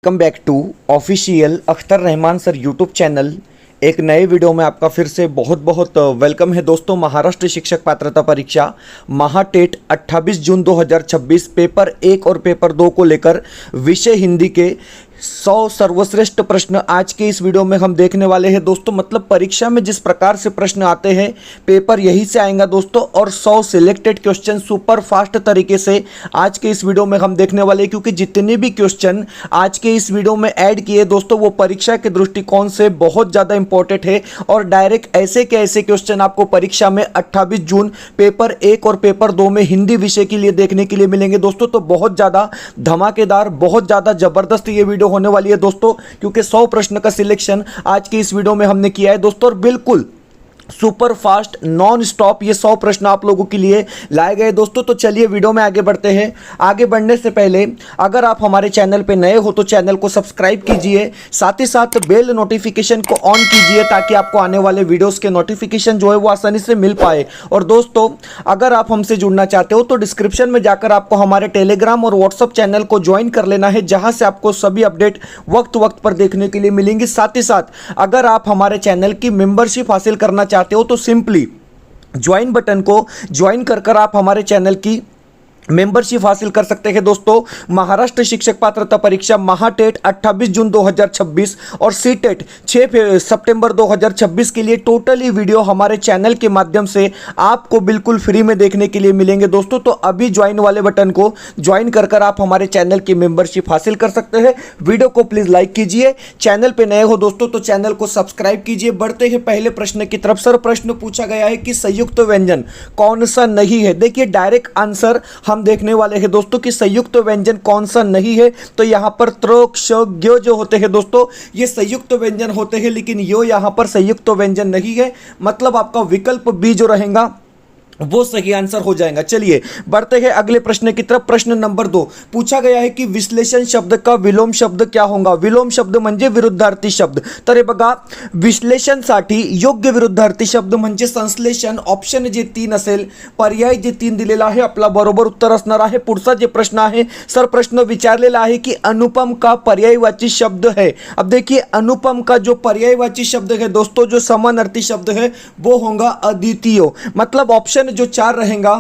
Welcome back to official Akhtar Rahman sir YouTube channel. एक नए video में आपका फिर से बहुत बहुत वेलकम है दोस्तों। महाराष्ट्र शिक्षक पात्रता परीक्षा महाटेट 28 जून 2026 पेपर 1 और पेपर 2 को लेकर विषय हिंदी के 100 सर्वश्रेष्ठ प्रश्न आज के इस वीडियो में हम देखने वाले हैं दोस्तों। मतलब परीक्षा में जिस प्रकार से प्रश्न आते हैं पेपर यही से आएगा दोस्तों, और 100 सिलेक्टेड क्वेश्चन सुपर फास्ट तरीके से आज के इस वीडियो में हम देखने वाले हैं, क्योंकि जितने भी क्वेश्चन आज के इस वीडियो में ऐड किए दोस्तों वो परीक्षा के दृष्टिकोण से बहुत ज़्यादा इंपॉर्टेंट है। और डायरेक्ट ऐसे के ऐसे क्वेश्चन आपको परीक्षा में 28 जून पेपर 1 और पेपर 2 में हिंदी विषय के लिए देखने के लिए मिलेंगे दोस्तों। तो बहुत ज़्यादा धमाकेदार, बहुत ज़्यादा ज़बरदस्त ये वीडियो होने वाली है दोस्तों, क्योंकि 100 प्रश्न का सिलेक्शन आज की इस वीडियो में हमने किया है दोस्तों। और बिल्कुल सुपर फास्ट नॉन स्टॉप ये 100 प्रश्न आप लोगों के लिए लाए गए दोस्तों। तो चलिए वीडियो में आगे बढ़ते हैं। आगे बढ़ने से पहले अगर आप हमारे चैनल पे नए हो तो चैनल को सब्सक्राइब कीजिए, साथ ही साथ बेल नोटिफिकेशन को ऑन कीजिए ताकि आपको आने वाले वीडियोस के नोटिफिकेशन जो है वो आसानी से मिल पाए। और दोस्तों अगर आप हमसे जुड़ना चाहते हो तो डिस्क्रिप्शन में जाकर आपको हमारे टेलीग्राम और व्हाट्सअप चैनल को ज्वाइन कर लेना है, जहां से आपको सभी अपडेट वक्त वक्त पर देखने के लिए मिलेंगी। साथ ही साथ अगर आप हमारे चैनल की मेंबरशिप हासिल करना चाहते हो तो सिंपली ज्वाइन बटन को ज्वाइन कर आप हमारे चैनल की मेंबरशिप हासिल कर सकते हैं दोस्तों। महाराष्ट्र शिक्षक पात्रता परीक्षा महाटेट 28 जून 2026 और सीटेट 6 सितंबर 2026 के लिए टोटली वीडियो हमारे चैनल के माध्यम से आपको बिल्कुल फ्री में देखने के लिए मिलेंगे दोस्तों। तो अभी ज्वाइन वाले बटन को ज्वाइन कर आप हमारे चैनल की मेंबरशिप हासिल कर सकते हैं। वीडियो को प्लीज लाइक कीजिए, चैनल पे नए हो दोस्तों तो चैनल को सब्सक्राइब कीजिए। बढ़ते हैं पहले प्रश्न की तरफ। सर प्रश्न पूछा गया है कि संयुक्त व्यंजन कौन सा नहीं है। देखिए डायरेक्ट आंसर हम देखने वाले हैं दोस्तों कि संयुक्त व्यंजन कौन सा नहीं है। तो यहां पर त्र, क्ष, ज्ञ जो होते हैं दोस्तों ये संयुक्त व्यंजन होते हैं, लेकिन यो यहां पर संयुक्त व्यंजन नहीं है। मतलब आपका विकल्प बी जो रहेगा वो सही आंसर हो जाएगा। चलिए बढ़ते हैं अगले प्रश्न की तरफ। प्रश्न नंबर 2 पूछा गया है कि विश्लेषण शब्द का विलोम शब्द क्या होगा। विलोम शब्द म्हणजे विरुद्धार्थी शब्द। तर हे बघा विश्लेषणसाठी योग्य विरुद्धार्थी शब्द म्हणजे संश्लेषण। ऑप्शन जे 3 असेल, पर्याय जे 3 दिलेला आहे आपला बरोबर उत्तर असणार आहे। पुढचा जे प्रश्न आहे सर प्रश्न विचारलेला आहे की अनुपम का पर्यायवाची शब्द है। अब देखिए अनुपम का जो पर्यायवाची शब्द है दोस्तों, जो समानार्थी शब्द है वो होगा अद्वितीय। मतलब ऑप्शन जो 4 रहेगा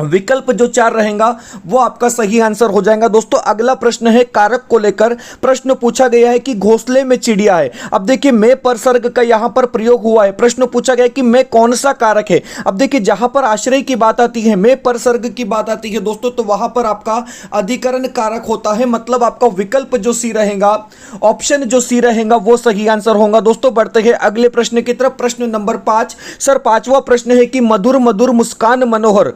विकल्प जो 4 रहेगा वो आपका सही आंसर हो जाएगा दोस्तों। अगला प्रश्न है कारक को लेकर। प्रश्न पूछा गया है कि घोंसले में चिड़िया है। अब देखिए मैं परसर्ग का यहां पर प्रयोग हुआ है। प्रश्न पूछा गया कि मैं कौन सा कारक है। अब देखिए जहां पर आश्रय की बात आती है, मैं परसर्ग की बात आती है दोस्तों, तो वहां पर आपका अधिकरण कारक होता है। मतलब आपका विकल्प जो सी रहेगा, ऑप्शन जो सी रहेगा वो सही आंसर होगा दोस्तों। बढ़ते हैं अगले प्रश्न की तरफ। प्रश्न नंबर 5 सर 5वां प्रश्न है कि मधुर मधुर मुस्कान मनोहर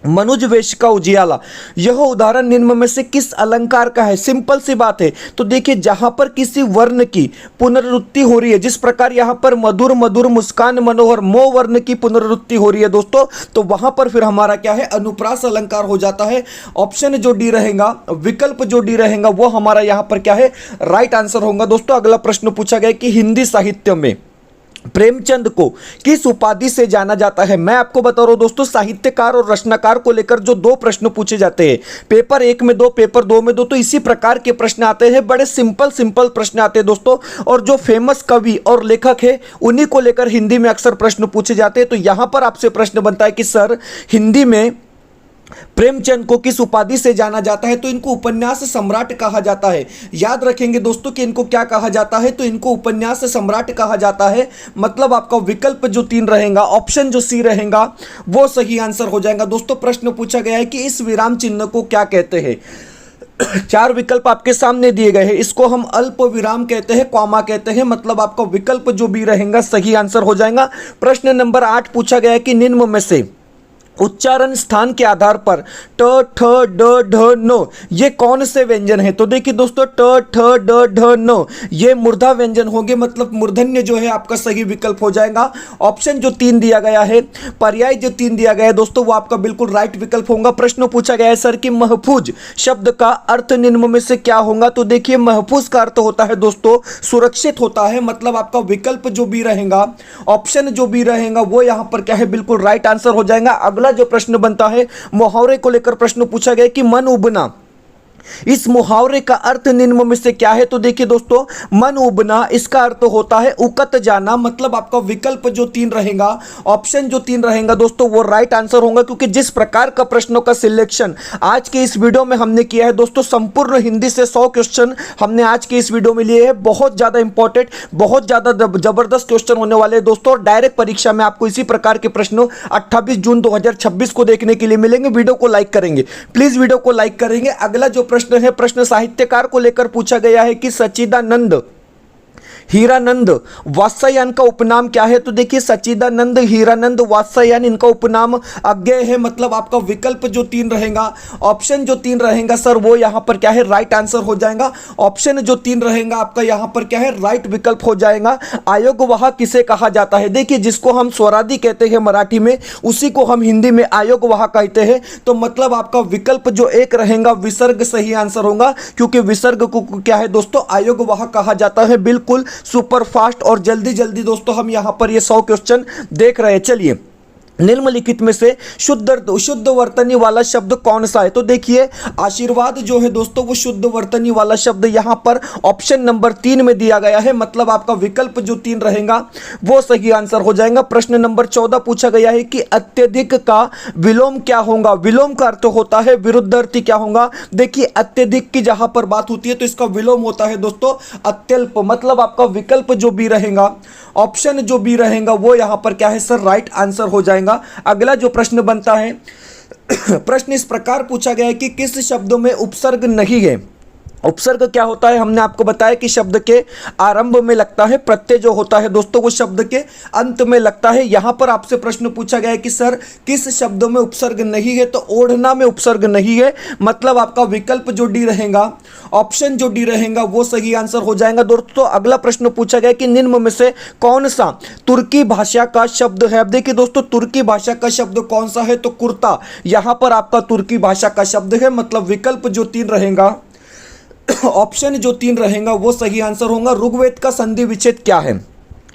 मनुज वेश का उजियाला, यह उदाहरण निम्न में से किस अलंकार का है। सिंपल सी बात है। तो देखिए जहां पर किसी वर्ण की पुनरावृत्ति हो रही है, जिस प्रकार यहां पर मधुर मधुर मुस्कान मनोहर मो वर्ण की पुनरावृत्ति हो रही है दोस्तों, तो वहां पर फिर हमारा क्या है अनुप्रास अलंकार हो जाता है। ऑप्शन जो डी रहेगा, विकल्प जो डी रहेगा वो हमारा यहां पर क्या है राइट आंसर होगा दोस्तों। अगला प्रश्न पूछा गया कि हिंदी साहित्य में प्रेमचंद को किस उपाधि से जाना जाता है। मैं आपको बता रहा हूं दोस्तों साहित्यकार और रचनाकार को लेकर जो 2 प्रश्न पूछे जाते हैं, पेपर 1 में 2 पेपर 2 में 2, तो इसी प्रकार के प्रश्न आते हैं। बड़े सिंपल प्रश्न आते हैं दोस्तों, और जो फेमस कवि और लेखक है उन्हीं को लेकर हिंदी में अक्सर प्रश्न पूछे जाते हैं। तो यहां पर आपसे प्रश्न बनता है कि सर हिंदी में प्रेमचंद को किस उपाधि से जाना जाता है। तो इनको उपन्यास सम्राट कहा जाता है। याद रखेंगे दोस्तों कि इनको क्या कहा जाता है, तो इनको उपन्यास सम्राट कहा जाता है। मतलब आपका विकल्प जो 3 रहेगा, ऑप्शन जो सी रहेगा वो सही आंसर हो जाएगा दोस्तों। प्रश्न पूछा गया है कि इस विराम चिन्ह को क्या कहते हैं। 4 विकल्प आपके सामने दिए गए हैं। इसको हम अल्प विराम कहते हैं, कॉमा कहते हैं। मतलब आपका विकल्प जो भी रहेगा सही आंसर हो जाएगा। प्रश्न नंबर 8 पूछा गया है कि निम्न में से उच्चारण स्थान के आधार पर ट ठ ड ढ न ये कौन से व्यंजन है। तो देखिए दोस्तों ट ठ ड ढ न ये मूर्धा व्यंजन होंगे। मतलब मूर्धन्य जो है आपका सही विकल्प हो जाएगा। ऑप्शन जो 3 दिया गया है, पर्याय जो 3 दिया गया है दोस्तों वो आपका बिल्कुल राइट विकल्प होगा। प्रश्न पूछा गया है सर कि महफूज शब्द का अर्थ निम्न में से क्या होगा। तो देखिए महफूज का अर्थ होता है दोस्तों सुरक्षित होता है। मतलब आपका विकल्प जो भी रहेगा, ऑप्शन जो भी रहेगा वो यहां पर क्या है बिल्कुल राइट आंसर हो जाएगा। अगला जो प्रश्न बनता है मुहावरे को लेकर प्रश्न पूछा गया कि मन उबना इस मुहावरे का अर्थ निम्न में से क्या है? तो देखिए दोस्तों, मन उबना, इसका अर्थ होता है उकत जाना। मतलब आपका विकल्प जो 3 रहेगा, ऑप्शन जो 3 रहेगा दोस्तों, वो राइट आंसर होगा। क्योंकि जिस प्रकार का प्रश्नों का सिलेक्शन आज के इस वीडियो में हमने किया है दोस्तों, संपूर्ण हिंदी से 100 क्वेश्चन हमने आज के इस वीडियो में लिए हैं। बहुत ज्यादा इंपॉर्टेंट, बहुत ज्यादा जबरदस्त क्वेश्चन होने वाले हैं दोस्तों। डायरेक्ट परीक्षा में आपको इसी प्रकार के प्रश्न 28 जून 2026 को देखने के लिए मिलेंगे। वीडियो को लाइक करेंगे, प्लीज वीडियो को लाइक करेंगे। अगला जो प्रश्न है, प्रश्न साहित्यकार को लेकर पूछा गया है कि सच्चिदानंद हीरानंद वात्स्यायन का उपनाम क्या है? तो देखिए, सच्चिदानंद हीरानंद वात्स्यायन, इनका उपनाम अज्ञेय है। मतलब आपका विकल्प जो 3 रहेगा, ऑप्शन जो 3 रहेगा सर, वो यहां पर क्या है? राइट आंसर हो जाएगा। ऑप्शन जो 3 रहेगा आपका यहां पर क्या है? राइट विकल्प हो जाएगा। आयोगवाह किसे कहा जाता है? देखिए, जिसको हम स्वरादि कहते हैं मराठी में, उसी को हम हिंदी में आयोगवाह कहते हैं। तो मतलब आपका विकल्प जो 1 रहेगा, विसर्ग सही आंसर होगा। क्योंकि विसर्ग को क्या है दोस्तों? आयोगवाह कहा जाता है। बिल्कुल सुपर फास्ट और जल्दी जल्दी दोस्तों हम यहां पर ये 100 क्वेश्चन देख रहे हैं। चलिए, निम्नलिखित में से शुद्ध वर्तनी वाला शब्द कौन सा है? तो देखिए, आशीर्वाद जो है दोस्तों, वो शुद्ध वर्तनी वाला शब्द यहां पर ऑप्शन नंबर 3 में दिया गया है। मतलब आपका विकल्प जो 3 रहेगा वो सही आंसर हो जाएगा। प्रश्न नंबर 14 पूछा गया है कि अत्यधिक का विलोम क्या होगा? विलोम का अर्थ होता है विरुद्धार्थी। क्या होगा? देखिए, अत्यधिक की जहां पर बात होती है तो इसका विलोम होता है दोस्तों अत्यल्प। मतलब आपका विकल्प जो बी रहेगा, ऑप्शन जो बी रहेगा, वो यहां पर क्या है सर? राइट आंसर हो जाएगा। अगला जो प्रश्न बनता है, प्रश्न इस प्रकार पूछा गया है कि किस शब्दों में उपसर्ग नहीं है? उपसर्ग क्या होता है? हमने आपको बताया कि शब्द के आरंभ में लगता है। प्रत्यय जो होता है दोस्तों, वो शब्द के अंत में लगता है। यहां पर आपसे प्रश्न पूछा गया है कि सर किस शब्दों में उपसर्ग नहीं है? तो ओढ़ना में उपसर्ग नहीं है। मतलब आपका विकल्प जो डी रहेगा, ऑप्शन जो डी रहेगा, वो सही आंसर हो जाएगा दोस्तों। अगला प्रश्न पूछा गया कि निम्न में से कौन सा तुर्की भाषा का शब्द है? अब देखिए दोस्तों, तुर्की भाषा का शब्द कौन सा है? तो कुर्ता यहां पर आपका तुर्की भाषा का शब्द है। मतलब विकल्प जो 3 रहेगा, ऑप्शन जो 3 रहेगा, वो सही आंसर होगा। ऋग्वेद का संधि विच्छेद क्या है?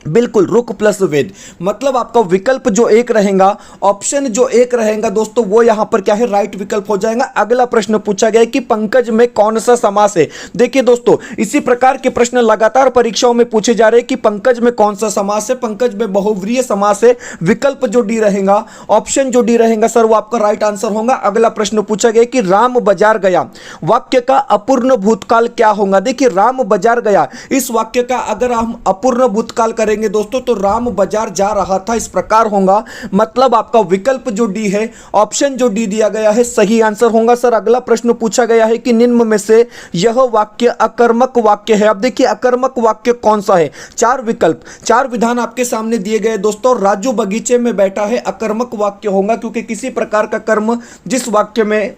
बिल्कुल, रुक प्लस वेद। मतलब आपका विकल्प जो 1 रहेगा, ऑप्शन जो 1 रहेगा दोस्तों, वो यहां पर क्या है? राइट विकल्प हो जाएगा। अगला प्रश्न पूछा गया है कि पंकज में कौन सा समास है? देखिए दोस्तों, इसी प्रकार के प्रश्न लगातार परीक्षाओं में पूछे जा रहे हैं कि पंकज में कौन सा समास है? पंकज में बहुव्रीहि समास है। विकल्प जो डी रहेगा, ऑप्शन जो डी रहेगा सर, वो आपका राइट आंसर होगा। अगला प्रश्न पूछा गया कि राम बाजार गया, वाक्य का अपूर्ण भूतकाल क्या होगा? देखिए, राम बाजार गया, इस वाक्य का अगर हम अपूर्ण भूतकाल करेंगे दोस्तों, तो राम बाजार जा रहा था, इस प्रकार होगा। मतलब आपका विकल्प जो डी है, ऑप्शन जो डी दिया गया है, सही आंसर होगा। सर अगला प्रश्न पूछा गया है कि निम्न में से यह वाक्य अकर्मक वाक्य है? अब देखिए, अकर्मक वाक्य कौन सा है? 4 विकल्प, 4 विधान आपके सामने दिए गए दोस्तों। राजू बगीचे में बैठा है, अकर्मक वाक्य होगा। क्योंकि किसी प्रकार का कर्म जिस वाक्य में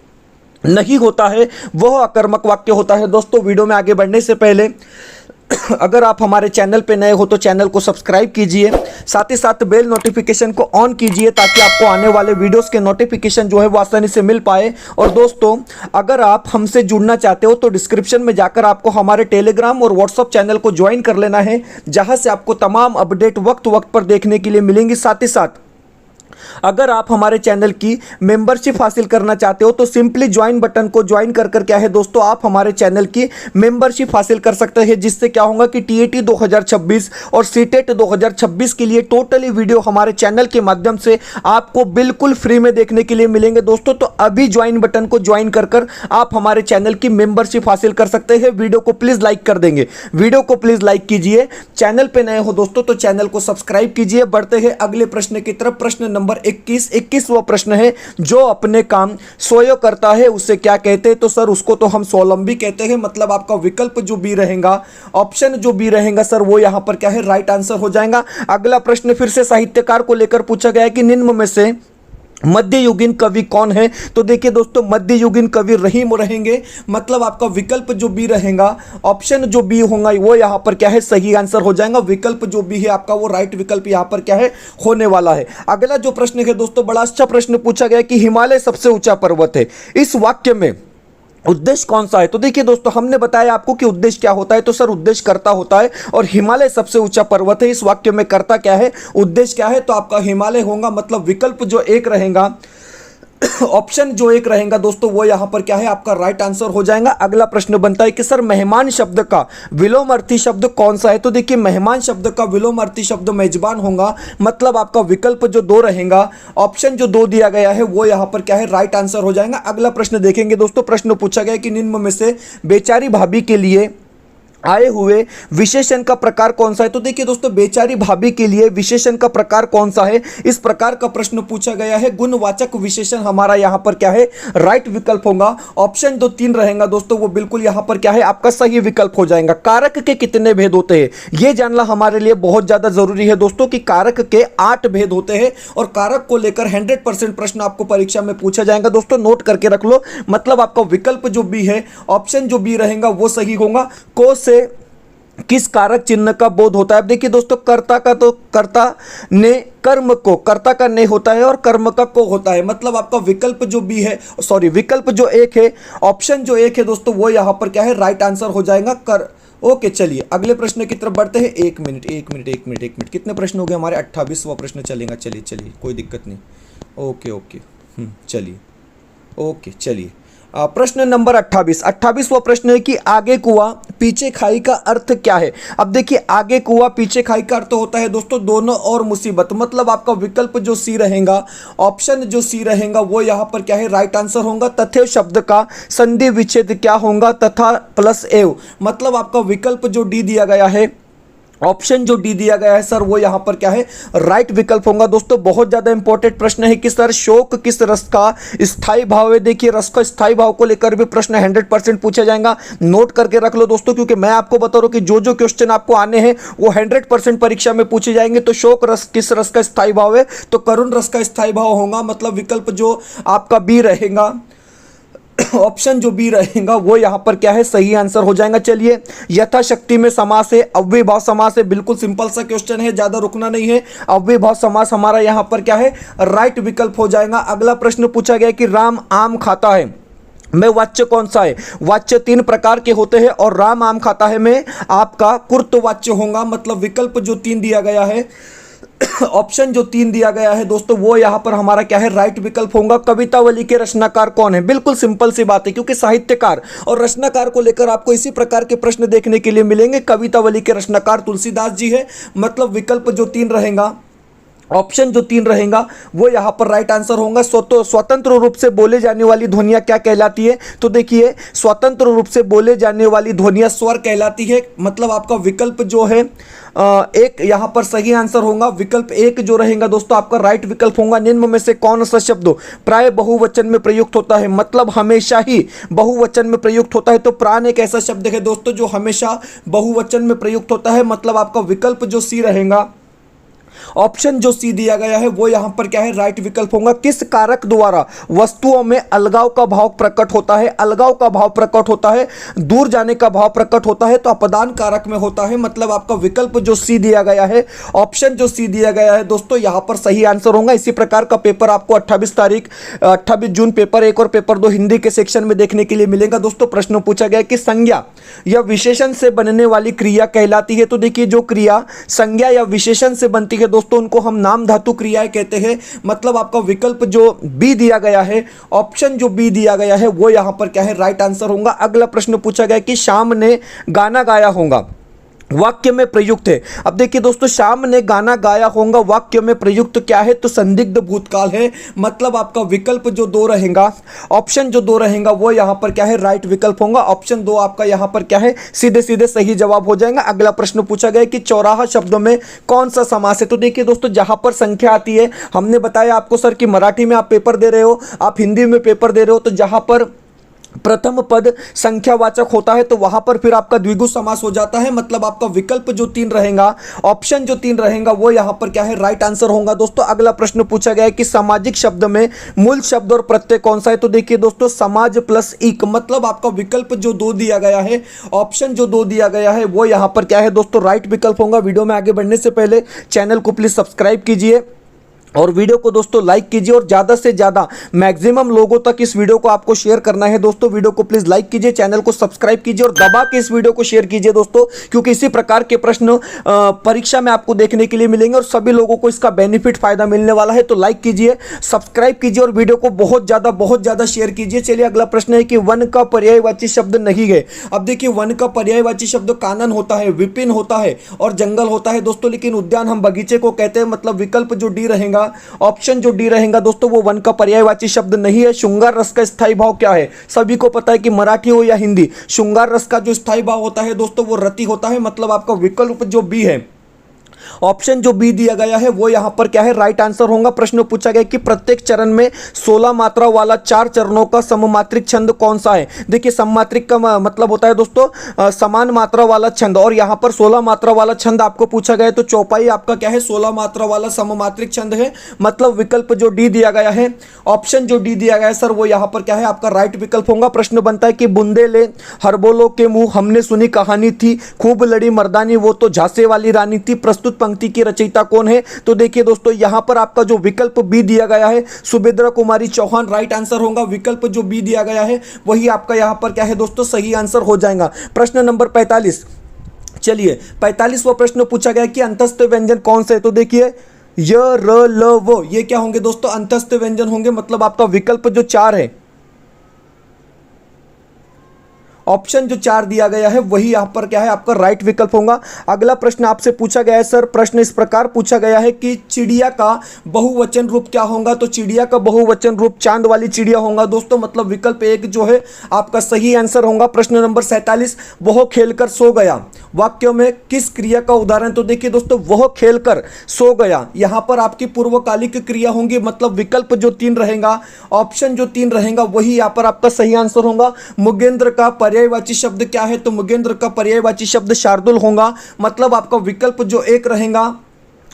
नहीं होता है वह अकर्मक वाक्य होता है। दोस्तों, वीडियो में आगे बढ़ने से पहले अगर आप हमारे चैनल पे नए हो तो चैनल को सब्सक्राइब कीजिए, साथ ही साथ बेल नोटिफिकेशन को ऑन कीजिए ताकि आपको आने वाले वीडियोस के नोटिफिकेशन जो है वो आसानी से मिल पाए। और दोस्तों, अगर आप हमसे जुड़ना चाहते हो तो डिस्क्रिप्शन में जाकर आपको हमारे टेलीग्राम और व्हाट्सएप चैनल को ज्वाइन कर लेना है, जहां से आपको तमाम अपडेट वक्त वक्त पर देखने के लिए मिलेंगी। साथ ही साथ अगर आप हमारे चैनल की मेंबरशिप हासिल करना चाहते हो तो सिंपली ज्वाइन बटन को ज्वाइन कर क्या है दोस्तों, आप हमारे चैनल की मेंबरशिप हासिल कर सकते हैं। जिससे क्या होगा कि टीएटी 2026 और सीटेट 2026 के लिए टोटली वीडियो हमारे चैनल के माध्यम से आपको बिल्कुल फ्री में देखने के लिए मिलेंगे दोस्तों। तो अभी ज्वाइन बटन को ज्वाइन कर आप हमारे चैनल की मेंबरशिप हासिल कर सकते हैं। वीडियो को प्लीज लाइक कर देंगे, वीडियो को प्लीज लाइक कीजिए। चैनल पे नए हो दोस्तों तो चैनल को सब्सक्राइब कीजिए। बढ़ते हैं अगले प्रश्न की तरफ। प्रश्न नंबर 21वां प्रश्न है, जो अपने काम स्वयं करता है उसे क्या कहते हैं? तो सर उसको तो हम स्वावलंबी कहते हैं। मतलब आपका विकल्प जो बी रहेगा, ऑप्शन जो बी रहेगा सर, वो यहां पर क्या है? राइट आंसर हो जाएगा। अगला प्रश्न फिर से साहित्यकार को लेकर पूछा गया है कि निम्न में से मध्ययुगीन कवि कौन है? तो देखिए दोस्तों, मध्ययुगीन कवि रहीम रहेंगे। मतलब आपका विकल्प जो बी रहेगा, ऑप्शन जो बी होगा, वो यहां पर क्या है? सही आंसर हो जाएगा। विकल्प जो बी है आपका, वो राइट विकल्प यहां पर क्या है? होने वाला है। अगला जो प्रश्न है दोस्तों, बड़ा अच्छा प्रश्न पूछा गया कि हिमालय सबसे ऊंचा पर्वत है, इस वाक्य में उद्देश्य कौन सा है? तो देखिए दोस्तों, हमने बताया आपको कि उद्देश्य क्या होता है। तो सर उद्देश्य कर्ता होता है और हिमालय सबसे ऊंचा पर्वत है। इस वाक्य में कर्ता क्या है, उद्देश्य क्या है? तो आपका हिमालय होगा। मतलब विकल्प जो 1 रहेगा, ऑप्शन जो एक रहेगा दोस्तों वो यहाँ पर क्या है आपका राइट आंसर हो जाएगा। अगला प्रश्न बनता है कि सर मेहमान शब्द का विलोमार्थी शब्द कौन सा है। तो देखिए मेहमान शब्द का विलोमार्थी शब्द मेजबान होगा, मतलब आपका विकल्प जो दो रहेगा, ऑप्शन जो दो दिया गया है वो यहाँ पर क्या है राइट आंसर हो जाएगा। अगला प्रश्न देखेंगे दोस्तों, प्रश्न पूछा गया कि निम्न में से बेचारी भाभी के लिए आए हुए विशेषण का प्रकार कौन सा है। तो देखिए दोस्तों बेचारी भाभी के लिए विशेषण का प्रकार कौन सा है, इस प्रकार का प्रश्न पूछा गया है। गुणवाचक विशेषण हमारा यहां पर क्या है राइट विकल्प होगा। ऑप्शन जो तीन रहेगा दोस्तों वो बिल्कुल यहां पर क्या है आपका सही विकल्प हो जाएगा। कारक के कितने भेद होते हैं यह जानना हमारे लिए बहुत ज्यादा जरूरी है दोस्तों कि कारक के 8 भेद होते हैं और कारक को लेकर 100% प्रश्न आपको परीक्षा में पूछा जाएगा। दोस्तों नोट करके रख लो, मतलब आपका विकल्प जो बी है, ऑप्शन जो बी रहेगा वो सही होगा। को से किस कारक चिन्ह का बोध होता है। अब देखिए दोस्तों कर्ता का तो कर्ता ने कर्म को, कर्ता का ने होता है और कर्म का को होता है, मतलब आपका विकल्प जो बी है, सॉरी विकल्प जो एक है, ऑप्शन जो एक है दोस्तों वो यहां पर क्या है राइट आंसर हो जाएगा कर। ओके चलिए अगले प्रश्न की तरफ बढ़ते हैं। एक मिनट कितने प्रश्न हो गए हमारे, 28वां प्रश्न चलेगा। चलिए कोई दिक्कत नहीं। ओके चलिए ओके चलिए प्रश्न नंबर 28वां प्रश्न है कि आगे कुआं पीछे खाई का अर्थ क्या है। अब देखिए आगे कुआं पीछे खाई का अर्थ होता है दोस्तों दोनों और मुसीबत, मतलब आपका विकल्प जो सी रहेगा, ऑप्शन जो सी रहेगा वो यहां पर क्या है राइट आंसर होगा। तथैव शब्द का संधि विच्छेद क्या होगा, तथा प्लस एव, मतलब आपका विकल्प जो डी दिया गया है, ऑप्शन जो डी दिया गया है सर वो यहां पर क्या है राइट विकल्प होगा। दोस्तों बहुत ज्यादा इंपॉर्टेंट प्रश्न है कि सर शोक किस रस का स्थायी भाव है। देखिए रस का स्थायी भाव को लेकर भी प्रश्न 100% पूछा जाएगा, नोट करके रख लो दोस्तों, क्योंकि मैं आपको बता रहा हूं कि जो क्वेश्चन आपको आने हैं वो 100% परीक्षा में पूछे जाएंगे। तो शोक रस किस रस का स्थायी भाव है, तो करुण रस का स्थायी भाव होगा, मतलब विकल्प जो आपका बी रहेगा, ऑप्शन जो बी रहेगा वो यहां पर क्या है सही आंसर हो जाएगा। चलिए यथाशक्ति में समास है, अव्ययभाव समास है, बिल्कुल सिंपल सा क्वेश्चन है, ज्यादा रुकना नहीं है। अव्ययभाव समास हमारा यहां पर क्या है राइट विकल्प हो जाएगा। अगला प्रश्न पूछा गया कि राम आम खाता है में वाच्य कौन सा है। वाच्य 3 प्रकार के होते हैं और राम आम खाता है में आपका कुर्त वाच्य होगा, मतलब विकल्प जो 3 दिया गया है, ऑप्शन जो 3 दिया गया है दोस्तों वो यहां पर हमारा क्या है राइट विकल्प होगा। कवितावली के रचनाकार कौन है, बिल्कुल सिंपल सी बात है, क्योंकि साहित्यकार और रचनाकार को लेकर आपको इसी प्रकार के प्रश्न देखने के लिए मिलेंगे। कवितावली के रचनाकार तुलसीदास जी है, मतलब विकल्प जो 3 रहेगा, ऑप्शन जो 3 रहेगा वो यहां पर राइट आंसर होगा। स्वतंत्र रूप से बोले जाने वाली ध्वनियां क्या कहलाती है, तो देखिए स्वतंत्र रूप से बोले जाने वाली ध्वनियां स्वर कहलाती है, मतलब आपका विकल्प जो है एक यहां पर सही आंसर होगा। विकल्प एक जो रहेगा दोस्तों आपका राइट विकल्प होगा। निम्न में से कौन सा शब्द प्राय बहुवचन में प्रयुक्त होता है, मतलब हमेशा ही बहुवचन में प्रयुक्त होता है। तो प्राण एक ऐसा शब्द है दोस्तों जो हमेशा बहुवचन में प्रयुक्त होता है, मतलब आपका विकल्प जो सी रहेगा, ऑप्शन जो सी दिया गया है वो यहां पर क्या है राइट विकल्प होगा। किस कारक द्वारा वस्तुओं में अलगाव का भाव प्रकट होता है, अलगाव का भाव प्रकट होता है, दूर जाने का भाव प्रकट होता है, तो अपदान कारक में होता है, मतलब आपका विकल्प जो सी दिया गया है, ऑप्शन जो सी दिया गया है दोस्तों यहां पर सही आंसर होगा। इसी प्रकार का पेपर आपको 28 जून पेपर 1 और पेपर 2 हिंदी के सेक्शन में देखने के लिए मिलेगा। दोस्तों प्रश्न पूछा गया कि संज्ञा या विशेषण से बनने वाली क्रिया कहलाती है। तो देखिए जो क्रिया संज्ञा या विशेषण से बनती है दोस्तों उनको हम नाम धातु क्रियाएं कहते हैं, मतलब आपका विकल्प जो बी दिया गया है, ऑप्शन जो बी दिया गया है वो यहां पर क्या है राइट आंसर होगा। अगला प्रश्न पूछा गया कि श्याम ने गाना गाया होगा वाक्य में प्रयुक्त है। अब देखिए दोस्तों श्याम ने गाना गाया होगा वाक्य में प्रयुक्त क्या है, तो संदिग्ध भूतकाल है, मतलब आपका विकल्प जो 2 रहेगा, ऑप्शन जो 2 रहेगा वो यहां पर क्या है राइट विकल्प होगा। ऑप्शन 2 आपका यहां पर क्या है सीधे सीधे सही जवाब हो जाएगा। अगला प्रश्न पूछा गया कि चौराहा शब्द में कौन सा समास है। तो देखिए दोस्तों जहां पर संख्या आती है, हमने बताया आपको सर कि मराठी में आप पेपर दे रहे हो, आप हिंदी में पेपर दे रहे हो, तो जहां पर प्रथम पद संख्यावाचक होता है तो वहां पर फिर आपका द्विगु समास हो जाता है, मतलब आपका विकल्प जो 3 रहेगा, ऑप्शन जो 3 रहेगा वो यहां पर क्या है राइट आंसर होगा। दोस्तों अगला प्रश्न पूछा गया है कि सामाजिक शब्द में मूल शब्द और प्रत्यय कौन सा है। तो देखिए दोस्तों समाज प्लस इक, मतलब आपका विकल्प जो 2 दिया गया है, ऑप्शन जो 2 दिया गया है वो यहां पर क्या है दोस्तों राइट विकल्प होगा। वीडियो में आगे बढ़ने से पहले चैनल को प्लीज सब्सक्राइब कीजिए और वीडियो को दोस्तों लाइक कीजिए और ज़्यादा से ज़्यादा मैक्सिमम लोगों तक इस वीडियो को आपको शेयर करना है दोस्तों। वीडियो को प्लीज़ लाइक कीजिए, चैनल को सब्सक्राइब कीजिए और दबा के इस वीडियो को शेयर कीजिए दोस्तों, क्योंकि इसी प्रकार के प्रश्न परीक्षा में आपको देखने के लिए मिलेंगे और सभी लोगों को इसका बेनिफिट फायदा मिलने वाला है। तो लाइक कीजिए, सब्सक्राइब कीजिए और वीडियो को बहुत ज़्यादा शेयर कीजिए। चलिए अगला प्रश्न है कि वन का पर्यायवाची शब्द नहीं है। अब देखिए वन का पर्यायवाची शब्द कानन होता है, विपिन होता है और जंगल होता है दोस्तों, लेकिन उद्यान हम बगीचे को कहते हैं। मतलब विकल्प जो डी रहेगा, ऑप्शन जो डी रहेगा दोस्तों, वो वन का पर्यायवाची शब्द नहीं है। श्रृंगार रस का स्थायी भाव क्या है? सभी को पता है कि मराठी हो या हिंदी, श्रृंगार रस का जो स्थायी भाव होता है दोस्तों वो रति होता है। मतलब आपका विकल्प जो बी है, ऑप्शन जो बी दिया गया है वो यहां पर क्या है? राइट आंसर होगा। प्रश्न पूछा गया कि प्रत्येक चरण में 16 मात्रा वाला 4 चरणों का सममात्रिक छंद कौन सा है? देखिए सममात्रिक का मतलब होता है दोस्तों समान मात्रा वाला छंद, और यहां पर 16 मात्रा वाला छंद आपको पूछा गया है। तो चौपाई आपका क्या है? 16 मात्रा वाला सममात्रिक छंद है। मतलब विकल्प जो डी दिया गया है, ऑप्शन जो डी दिया गया है सर, वो यहां पर क्या है? आपका राइट विकल्प होगा। प्रश्न बनता है कि बुंदेले हरबोलों के मुंह हमने सुनी कहानी थी, खूब लड़ी मर्दानी वो तो झांसे वाली रानी थी, प्रस्तुत पंक्ति की रचयिता कौन है? तो देखिए दोस्तों यहां पर आपका जो विकल्प बी दिया गया है सुभद्रा कुमारी चौहान राइट आंसर होगा। विकल्प जो बी दिया गया है वही आपका यहां पर क्या है दोस्तों? सही आंसर हो जाएगा। प्रश्न नंबर 45, चलिए 45वां प्रश्न पूछा गया कि अंतस्थ व्यंजन कौन से है? तो देखिए य र ल वो, ये क्या होंगे दोस्तों? अंतस्थ व्यंजन होंगे। मतलब आपका विकल्प जो 4 है, ऑप्शन जो 4 दिया गया है वही यहां पर क्या है? आपका राइट विकल्प होगा। अगला प्रश्न आपसे पूछा गया है सर, प्रश्न इस प्रकार पूछा गया है कि चिड़िया का बहुवचन रूप क्या होगा? तो चिड़िया का बहुवचन रूप चांद वाली चिड़िया होगा दोस्तों। मतलब विकल्प 1 जो है आपका सही आंसर होगा। प्रश्न नंबर 47, वह खेलकर सो गया वाक्य में किस क्रिया का उदाहरण? तो देखिए दोस्तों वह खेलकर सो गया, यहां पर आपकी पूर्वकालिक क्रिया होंगी। मतलब विकल्प जो 3 रहेगा, ऑप्शन जो 3 रहेगा वही यहां पर आपका सही आंसर होगा। मुगेंद्र का पर्यायवाची शब्द क्या है? तो मुगेंद्र का पर्यायवाची शब्द शार्दुल होगा। मतलब आपका विकल्प जो 1 रहेगा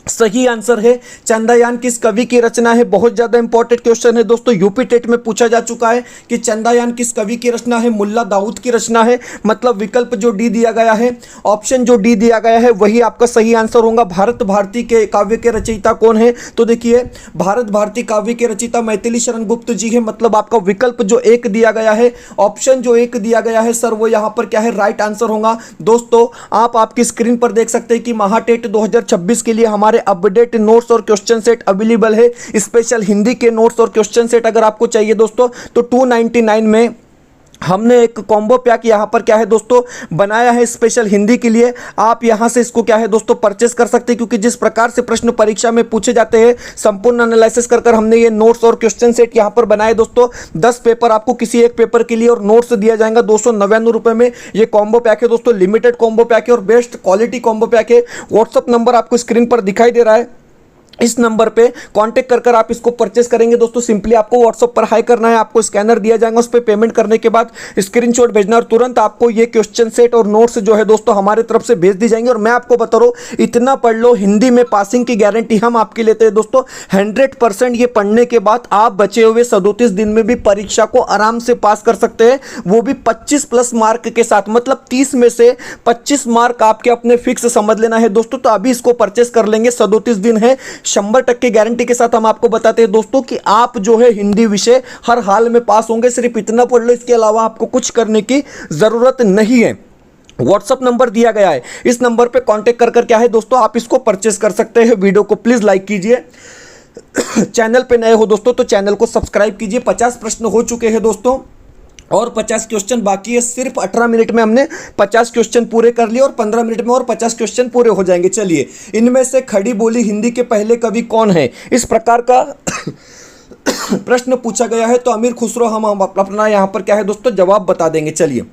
सही आंसर है। चंद्रयान किस कवि की रचना है? बहुत ज्यादा इंपॉर्टेंट क्वेश्चन है दोस्तों, यूपी टेट में पूछा जा चुका है कि चंद्रयान किस कवि की रचना है? मुल्ला दाऊद की रचना है। मतलब विकल्प जो डी दिया गया है, ऑप्शन जो डी दिया गया है वही आपका सही आंसर होगा। भारत भारती के काव्य के रचयिता कौन है? तो देखिए भारत भारती काव्य के रचयिता मैथिली शरण गुप्त जी है। मतलब आपका विकल्प जो 1 दिया गया है, ऑप्शन जो 1 दिया गया है सर, वो यहां पर क्या है? राइट आंसर होगा। दोस्तों आप आपकी स्क्रीन पर देख सकते हैं कि महाटेट 2026 के लिए हमारे अपडेट नोट्स और क्वेश्चन सेट अवेलेबल है। स्पेशल हिंदी के नोट्स और क्वेश्चन सेट अगर आपको चाहिए दोस्तों तो 299 में हमने एक कॉम्बो पैक यहाँ पर क्या है दोस्तों बनाया है स्पेशल हिंदी के लिए। आप यहाँ से इसको क्या है दोस्तों परचेस कर सकते हैं, क्योंकि जिस प्रकार से प्रश्न परीक्षा में पूछे जाते हैं संपूर्ण एनालिसिस कर हमने ये नोट्स और क्वेश्चन सेट यहाँ पर बनाए दोस्तों। 10 पेपर आपको किसी एक पेपर के लिए और नोट्स दिया जाएगा 299 रुपए में। ये कॉम्बो पैक है दोस्तों, लिमिटेड कॉम्बो पैक है और बेस्ट क्वालिटी कॉम्बो पैक है। व्हाट्सअप नंबर आपको स्क्रीन पर दिखाई दे रहा है, इस नंबर पे कांटेक्ट कर आप इसको परचेस करेंगे दोस्तों। सिंपली आपको व्हाट्सएप पर हाई करना है, आपको स्कैनर दिया जाएगा, उस पर पेमेंट करने के बाद स्क्रीनशॉट भेजना और तुरंत आपको ये क्वेश्चन सेट और नोट्स जो है दोस्तों हमारे तरफ से भेज दी जाएंगे। और मैं आपको बता रहा हूं इतना पढ़ लो, हिंदी में पासिंग की गारंटी हम आपके लेते हैं दोस्तों 100%। ये पढ़ने के बाद आप बचे हुए 37 दिन में भी परीक्षा को आराम से पास कर सकते हैं, वो भी 25+ मार्क के साथ। मतलब 30 में से 25 मार्क आपके अपने फिक्स समझ लेना है दोस्तों। तो अभी इसको परचेस कर लेंगे, 37 दिन है, 100% गारंटी के साथ हम आपको बताते हैं दोस्तों कि आप जो है हिंदी विषय हर हाल में पास होंगे। सिर्फ इतना पढ़ लो, इसके अलावा आपको कुछ करने की जरूरत नहीं है। व्हाट्सअप नंबर दिया गया है, इस नंबर पे कांटेक्ट कर क्या है दोस्तों आप इसको परचेस कर सकते हैं। वीडियो को प्लीज लाइक कीजिए, चैनल पे नए हो दोस्तों तो चैनल को सब्सक्राइब कीजिए। 50 प्रश्न हो चुके हैं दोस्तों और 50 क्वेश्चन बाकी है। सिर्फ 18 मिनट में हमने 50 क्वेश्चन पूरे कर लिए और 15 मिनट में और 50 क्वेश्चन पूरे हो जाएंगे। चलिए, इनमें से खड़ी बोली हिंदी के पहले कवि कौन है? इस प्रकार का प्रश्न पूछा गया है तो अमीर खुसरो हम अपना यहाँ पर क्या है दोस्तों जवाब बता देंगे। चलिए,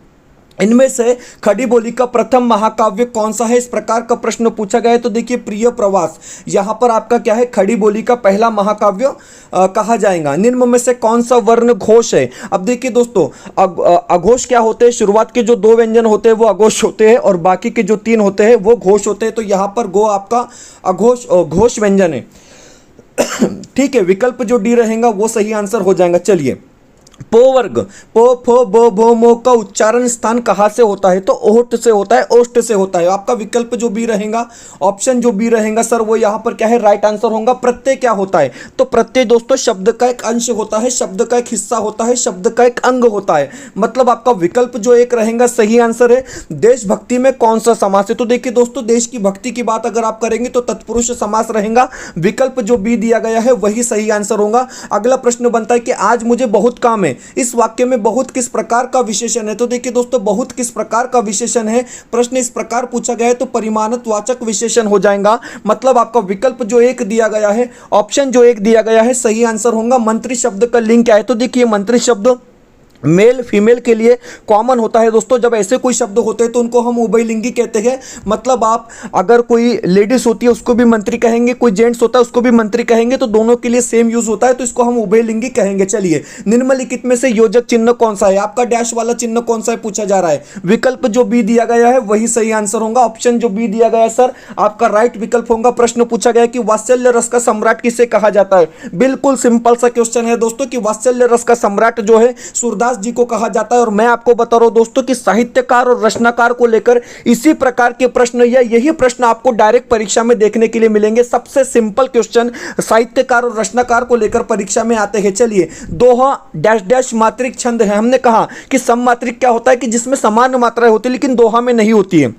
इनमें से खड़ी बोली का प्रथम महाकाव्य कौन सा है? इस प्रकार का प्रश्न पूछा गया है तो देखिए प्रिय प्रवास यहां पर आपका क्या है खड़ी बोली का पहला महाकाव्य कहा जाएगा। निम्न में से कौन सा वर्ण घोष है? अब देखिए दोस्तों अघोष क्या होते हैं? शुरुआत के जो 2 व्यंजन होते हैं वो अघोष होते हैं और बाकी के जो 3 होते हैं वो घोष होते हैं। तो यहां पर गो आपका घोष व्यंजन है। ठीक है, विकल्प जो डी रहेगा वो सही आंसर हो जाएगा। चलिए, पो वर्ग, पो फो बो भो मो का उच्चारण स्थान कहाँ से होता है? तो ओठ से होता है, ओष्ठ से होता है। आपका विकल्प जो बी रहेगा, ऑप्शन जो बी रहेगा सर, वो यहाँ पर क्या है? राइट आंसर होगा। प्रत्यय क्या होता है? तो प्रत्यय दोस्तों शब्द का एक अंश होता है, शब्द का एक हिस्सा होता है, शब्द का एक अंग होता है। मतलब आपका विकल्प जो एक रहेगा सही आंसर है। देशभक्ति में कौन सा समास है? तो देखिए दोस्तों, देश की भक्ति की बात अगर आप करेंगे तो तत्पुरुष समास रहेगा। विकल्प जो बी दिया गया है वही सही आंसर होगा। अगला प्रश्न बनता है कि आज मुझे बहुत काम है। इस वाक्य में बहुत किस प्रकार का विशेषण है? तो देखिए दोस्तों, बहुत किस प्रकार का विशेषण है, प्रश्न इस प्रकार पूछा गया है तो परिमाणत्वाचक विशेषण हो जाएगा। मतलब आपका विकल्प जो एक दिया गया है, ऑप्शन जो एक दिया गया है, सही आंसर होगा। मंत्री शब्द का लिंग क्या है? तो देखिए मंत्री शब्द मेल फीमेल के लिए कॉमन होता है दोस्तों। जब ऐसे कोई शब्द होते हैं तो उनको हम उभयलिंगी कहते हैं। मतलब आप अगर कोई लेडीज होती है उसको भी मंत्री कहेंगे, कोई जेंट्स होता है उसको भी मंत्री कहेंगे, तो दोनों के लिए सेम यूज होता है, तो इसको हम उभयलिंगी कहेंगे। चलिए, निम्नलिखित में से योजक चिन्ह कौन सा है? आपका डैश वाला चिन्ह कौन सा है पूछा जा रहा है। विकल्प जो बी दिया गया है वही सही आंसर होगा। ऑप्शन जो बी दिया गया है सर, आपका राइट विकल्प होगा। प्रश्न पूछा गया कि वात्सल्य रस का सम्राट किसे कहा जाता है? बिल्कुल सिंपल सा क्वेश्चन है दोस्तों कि वात्सल्य रस का सम्राट जो है सूरदास जी को कहा जाता है। और मैं आपको बता रहा हूं दोस्तों कि साहित्यकार और रचनाकार को लेकर इसी प्रकार के प्रश्न या यही प्रश्न आपको डायरेक्ट परीक्षा में देखने के लिए मिलेंगे। सबसे सिंपल क्वेश्चन साहित्यकार और रचनाकार को लेकर परीक्षा में आते हैं। चलिए, दोहा डैश डैश मात्रिक छंद है। हमने कहा कि सममात्रिक क्या होता है? कि जिसमें समान मात्राएं होती है, लेकिन दोहा में नहीं होती है।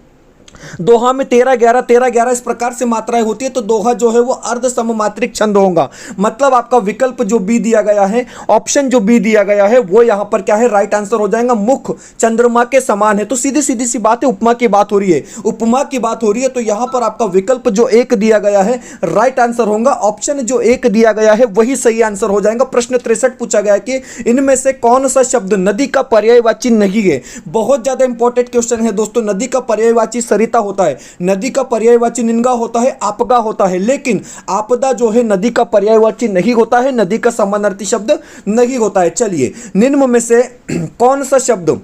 दोहा में 13-11 13-11 इस प्रकार से मात्राएं होती है, तो दोहा जो है वो अर्ध सममात्रिक छंद होगा। मतलब आपका विकल्प जो बी दिया गया है, ऑप्शन जो बी दिया गया है, वो यहां पर क्या है? राइट आंसर हो जाएगा। मुख चंद्रमा के समान है। तो सीधी सीधी सी बात है, उपमा की बात हो रही है, उपमा की बात हो रही है, तो यहां पर आपका विकल्प जो एक दिया गया है राइट आंसर होगा। ऑप्शन जो एक दिया गया है वही सही आंसर हो जाएगा। प्रश्न 63 पूछा गया कि इनमें से कौन सा शब्द नदी का पर्यायवाची नहीं है? बहुत ज्यादा इंपॉर्टेंट क्वेश्चन है दोस्तों। नदी का पर्यायवाची सरिता होता है, नदी का पर्यायवाची निन्गा होता है, आपगा होता है, लेकिन आपदा जो है नदी का पर्यायवाची नहीं होता है, नदी का समानार्थी शब्द नहीं होता है। चलिए, निम्न में से कौन सा शब्द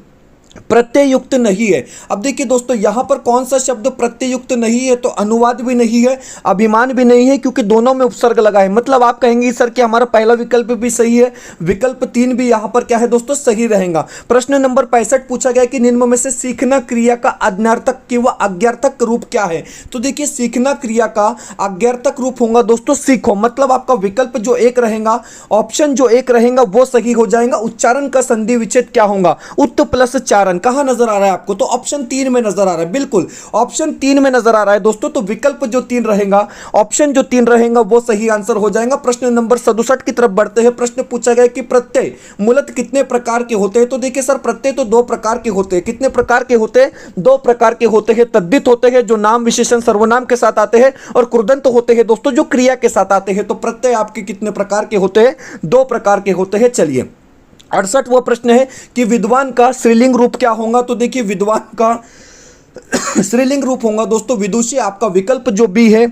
प्रत्यय युक्त नहीं है? अब देखिए दोस्तों, यहां पर कौन सा शब्द प्रत्यय युक्त नहीं है? तो अनुवाद भी नहीं है, अभिमान भी नहीं है, क्योंकि दोनों में उपसर्ग लगा है। मतलब आप कहेंगे सर कि हमारा पहला विकल्प भी सही है, विकल्प 3 भी यहां पर क्या है दोस्तों? सही रहेगा। प्रश्न नंबर 65 पूछा गया कि निम्न में से सीखना क्रिया का अज्ञार्थक किंवा अज्ञार्थक रूप क्या है? तो देखिए, सीखना क्रिया का अज्ञार्थक रूप होगा दोस्तों सीखो। मतलब आपका विकल्प जो एक रहेगा, ऑप्शन जो एक रहेगा वो सही हो जाएगा। उच्चारण का संधि विच्छेद क्या होगा? उत्त प्लस चारण। कहां नजर आ रहा है आपको? तो ऑप्शन 3 में नजर आ रहा है। बिल्कुल ऑप्शन 3 में नजर आ रहा है दोस्तों। तो विकल्प जो 3 रहेगा, ऑप्शन जो 3 रहेगा वो सही आंसर हो जाएगा। प्रश्न नंबर 67 की तरफ बढ़ते हैं। प्रश्न पूछा गया कि प्रत्यय मूलतः कितने प्रकार के होते हैं? तो देखिए सर, प्रत्यय तो 2 प्रकार के होते हैं। कितने प्रकार के होते हैं? 2 प्रकार के होते हैं। तद्धित होते हैं जो नाम विशेषण सर्वनाम के साथ आते हैं, और कृदंत होते हैं दोस्तों जो क्रिया के साथ आते हैं। तो प्रत्यय आपके कितने प्रकार के होते हैं? 2 प्रकार के होते हैं। चलिए, 68वां प्रश्न है कि विद्वान का स्त्रीलिंग रूप क्या होगा? तो देखिए, विद्वान का स्त्रीलिंग रूप होगा दोस्तों विदुषी। आपका विकल्प जो बी है,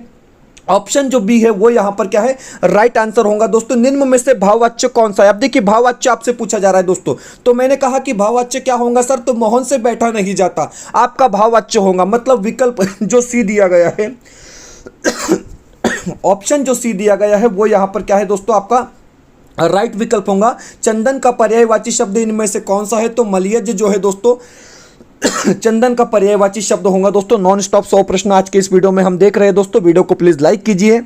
ऑप्शन जो बी है वो यहां पर क्या है? राइट आंसर होगा दोस्तों। निम्न में से भाववाच्य कौन सा है? अब देखिए, भाववाच्य आपसे पूछा जा रहा है दोस्तों। तो मैंने कहा कि भाववाच्य क्या होगा सर? तो मोहन से बैठा नहीं जाता आपका भाववाच्य होगा। मतलब विकल्प जो सी दिया गया है, ऑप्शन जो सी दिया गया है वो यहां पर क्या है दोस्तों? आपका राइट विकल्प होगा। चंदन का पर्यायवाची शब्द इनमें से कौन सा है? तो मलयज जो है दोस्तों चंदन का पर्यायवाची शब्द होगा दोस्तों। नॉन स्टॉप 100 प्रश्न आज के इस वीडियो में हम देख रहे हैं दोस्तों। वीडियो को प्लीज लाइक कीजिए।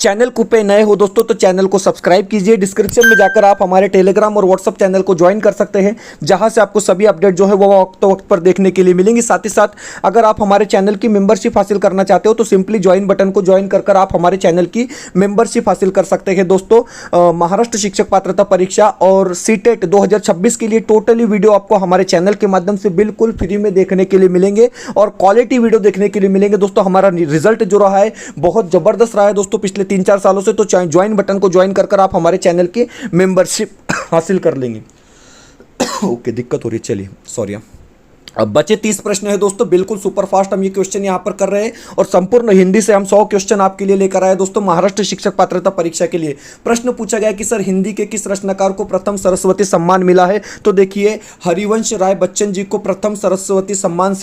चैनल को पे नए हो दोस्तों तो चैनल को सब्सक्राइब कीजिए। डिस्क्रिप्शन में जाकर आप हमारे टेलीग्राम और व्हाट्सअप चैनल को ज्वाइन कर सकते हैं, जहां से आपको सभी अपडेट जो है वो वक्त पर देखने के लिए मिलेंगी। साथ ही साथ अगर आप हमारे चैनल की मेंबरशिप हासिल करना चाहते हो तो सिंपली ज्वाइन बटन को ज्वाइन कर आप हमारे चैनल की मेंबरशिप हासिल कर सकते हैं दोस्तों। महाराष्ट्र शिक्षक पात्रता परीक्षा और सीटेट 2026 के लिए टोटली वीडियो आपको हमारे चैनल के माध्यम से बिल्कुल फ्री में देखने के लिए मिलेंगे और क्वालिटी वीडियो देखने के लिए मिलेंगे दोस्तों। हमारा रिजल्ट जो रहा है बहुत जबरदस्त रहा है दोस्तों पिछले 3-4 सालों से। तो ज्वाइन बटन को ज्वाइन कर आप हमारे चैनल की मेंबरशिप हासिल कर लेंगे। ओके, दिक्कत हो रही है, चलिए सॉरी। अब बचे 30 प्रश्न है दोस्तों, बिल्कुल सुपर फास्ट हम ये क्वेश्चन यहाँ पर कर रहे हैं और संपूर्ण हिंदी से हम 100 क्वेश्चन आपके लिए लेकर आए दोस्तों महाराष्ट्र शिक्षक पात्रता परीक्षा के लिए। प्रश्न पूछा गया कि सर हिंदी के किस रचनाकार को प्रथम सरस्वती सम्मान मिला है? तो देखिए हरिवंश राय बच्चन जी को प्रथम सरस्वती सम्मान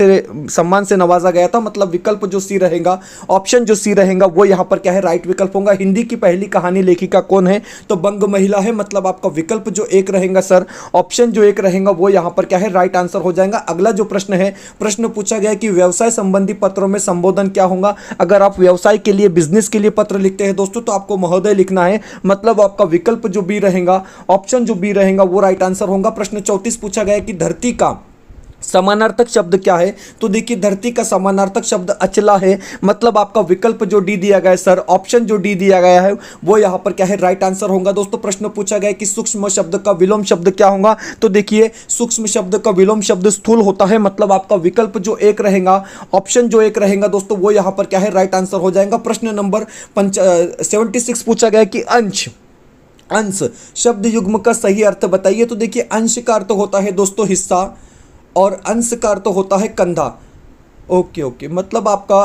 से नवाजा गया था। मतलब विकल्प जो सी रहेगा, ऑप्शन जो सी रहेगा वो यहाँ पर क्या है, राइट विकल्प होगा। हिंदी की पहली कहानी लेखिका कौन है? तो बंग महिला है। मतलब आपका विकल्प जो एक रहेगा सर, ऑप्शन जो एक रहेगा वो यहाँ पर क्या है, राइट आंसर हो जाएगा। अगला जो प्रश्न है, प्रश्न पूछा गया कि व्यवसाय संबंधी पत्रों में संबोधन क्या होगा? अगर आप व्यवसाय के लिए, बिजनेस के लिए पत्र लिखते हैं दोस्तों तो आपको महोदय लिखना है। मतलब आपका विकल्प जो बी रहेगा, ऑप्शन जो बी रहेगा वो राइट आंसर होगा। प्रश्न 34 पूछा गया कि धरती का समानार्थक शब्द क्या है? तो देखिए धरती का समानार्थक शब्द अचला है। मतलब आपका विकल्प जो डी दिया गया है सर, ऑप्शन जो डी दिया गया है वो यहाँ पर क्या है, राइट आंसर होगा। दोस्तों प्रश्न पूछा गया कि सूक्ष्म शब्द का विलोम शब्द क्या होगा? तो देखिए सूक्ष्म शब्द का विलोम शब्द स्थूल होता है। मतलब आपका विकल्प जो एक रहेगा, ऑप्शन जो एक रहेगा दोस्तों वो यहाँ पर क्या है, राइट आंसर हो जाएगा। प्रश्न नंबर 76 पूछा गया कि अंश शब्द युग्म का सही अर्थ बताइए। तो देखिए अंश का अर्थ होता है दोस्तों हिस्सा और अंश का अर्थ होता है कंधा। ओके, मतलब आपका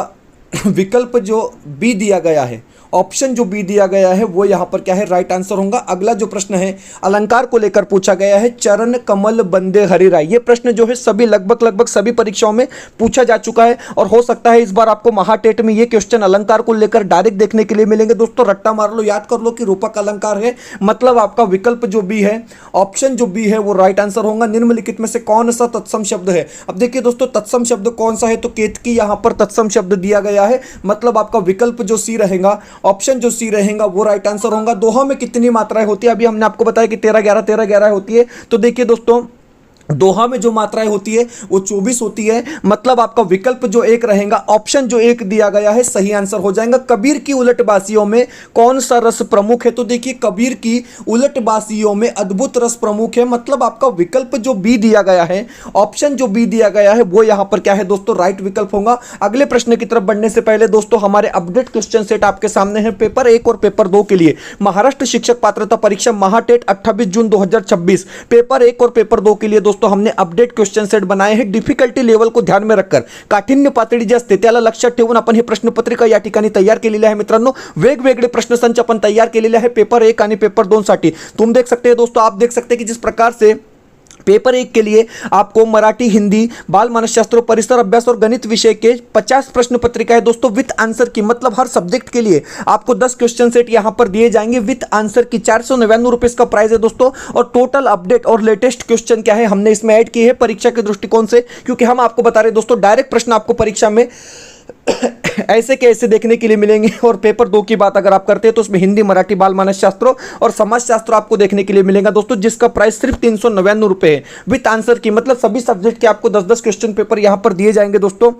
विकल्प जो बी दिया गया है, ऑप्शन जो बी दिया गया है वो यहाँ पर क्या है, राइट आंसर होगा। अगला जो प्रश्न है अलंकार को लेकर पूछा गया है, चरण कमल बंदे हरिराय। ये प्रश्न जो है सभी लगभग सभी परीक्षाओं में पूछा जा चुका है और हो सकता है इस बार आपको महाटेट में ये क्वेश्चन अलंकार को लेकर डायरेक्ट देखने के लिए मिलेंगे। दोस्तों रट्टा मार लो, याद कर लो कि रूपक अलंकार है। मतलब आपका विकल्प जो बी है, ऑप्शन जो बी है वो राइट आंसर होगा। निम्नलिखित में से कौन सा तत्सम शब्द है? अब देखिए दोस्तों तत्सम शब्द कौन सा है? तो केतकी यहाँ पर तत्सम शब्द दिया गया है। मतलब आपका विकल्प जो सी रहेगा, ऑप्शन जो सी रहेगा वो राइट आंसर होगा। दोहा में कितनी मात्राएं होती है? अभी हमने आपको बताया कि 13-11 होती है। तो देखिए दोस्तों दोहा में जो मात्राएं होती है वो 24 होती है। मतलब आपका विकल्प जो एक रहेगा, ऑप्शन जो एक दिया गया है सही आंसर हो जाएगा। कबीर की उलटबासियों में कौन सा रस प्रमुख है? तो देखिए कबीर की उलटबासियों में अद्भुत रस प्रमुख है। मतलब आपका विकल्प जो बी दिया गया है, ऑप्शन जो बी दिया गया है वो यहां पर क्या है दोस्तों, राइट विकल्प होगा। अगले प्रश्न की तरफ बढ़ने से पहले दोस्तों हमारे अपडेट क्वेश्चन सेट आपके सामने है। पेपर 1 और पेपर 2 के लिए महाराष्ट्र शिक्षक पात्रता परीक्षा महाटेट 28 जून 2026, पेपर 1 और पेपर 2 के लिए दोस्तों हमने अपडेट क्वेश्चन सेट बनाए हैं। डिफिकल्टी लेवल को ध्यान में रखकर, काठिण्य पातळी जी असते त्याला लक्षात ठेवून आपण हे प्रश्नपत्रिका या ठिकाणी तयार केलेली आहे मित्रांनो। वेगवेगळे प्रश्नसंच आपण तयार केलेले आहे पेपर 1 आणि पेपर 2 साठी। तुम देख सकते हैं दोस्तों, आप देख सकते हैं कि जिस प्रकार से पेपर 1 के लिए आपको मराठी, हिंदी, बाल मानसशास्त्र, परिसर अभ्यास और गणित विषय के 50 प्रश्न पत्रिका है दोस्तों विथ आंसर की। मतलब हर सब्जेक्ट के लिए आपको 10 क्वेश्चन सेट यहां पर दिए जाएंगे विथ आंसर की। 499 रुपए इसका प्राइस है दोस्तों। और टोटल अपडेट और लेटेस्ट क्वेश्चन क्या है हमने इसमें ऐड किए हैं परीक्षा के दृष्टिकोण से, क्योंकि हम आपको बता रहे हैं दोस्तों डायरेक्ट प्रश्न आपको परीक्षा में ऐसे के ऐसे देखने के लिए मिलेंगे। और पेपर 2 की बात अगर आप करते हैं तो उसमें हिंदी, मराठी, बाल मानसशास्त्र और समाजशास्त्र आपको देखने के लिए मिलेगा दोस्तों, जिसका प्राइस सिर्फ 399 रुपए है विथ आंसर की। मतलब सभी सब्जेक्ट के आपको 10-10 क्वेश्चन पेपर यहां पर दिए जाएंगे दोस्तों।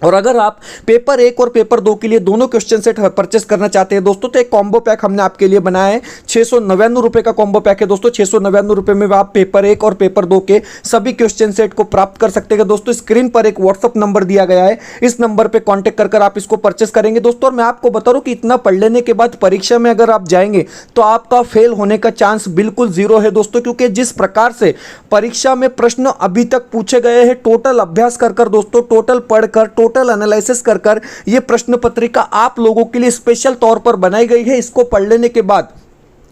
और अगर आप पेपर 1 और पेपर 2 के लिए दोनों क्वेश्चन सेट परचेस करना चाहते हैं दोस्तों तो एक कॉम्बो पैक हमने आपके लिए बनाया है। 699 रुपए का कॉम्बो पैक है दोस्तों। 699 रुपए में आप पेपर 1 और पेपर 2 के सभी क्वेश्चन सेट को प्राप्त कर सकते हैं दोस्तों। स्क्रीन पर एक व्हाट्सअप नंबर दिया गया है, इस नंबर पर कॉन्टेक्ट कर आप इसको परचेस करेंगे दोस्तों। और मैं आपको बता रहा हूं कि इतना पढ़ लेने के बाद परीक्षा में अगर आप जाएंगे तो आपका फेल होने का चांस बिल्कुल जीरो है दोस्तों, क्योंकि जिस प्रकार से परीक्षा में प्रश्न अभी तक पूछे गए हैं, टोटल अभ्यास कर दोस्तों, टोटल पढ़कर, टोटल एनालिसिस कर ये प्रश्न पत्रिका आप लोगों के लिए स्पेशल तौर पर बनाई गई है। इसको पढ़ लेने के बाद,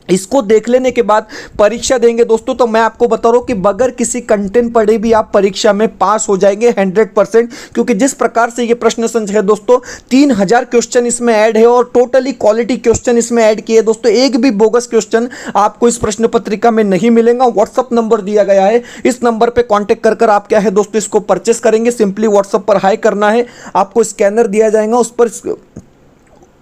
इसको देख लेने के बाद परीक्षा देंगे दोस्तों तो मैं आपको बता रहा हूं कि बगैर किसी कंटेंट पढ़े भी आप परीक्षा में पास हो जाएंगे 100%। क्योंकि जिस प्रकार से ये प्रश्न संच है दोस्तों, 3000 क्वेश्चन इसमें ऐड है और टोटली क्वालिटी क्वेश्चन इसमें ऐड किए दोस्तों। एक भी बोगस क्वेश्चन आपको इस प्रश्न पत्रिका में नहीं मिलेगा। व्हाट्सअप नंबर दिया गया है, इस नंबर पर कॉन्टेक्ट कर आप क्या है दोस्तों इसको परचेस करेंगे। सिंपली व्हाट्सअप पर हाई करना है, आपको स्कैनर दिया जाएगा, उस पर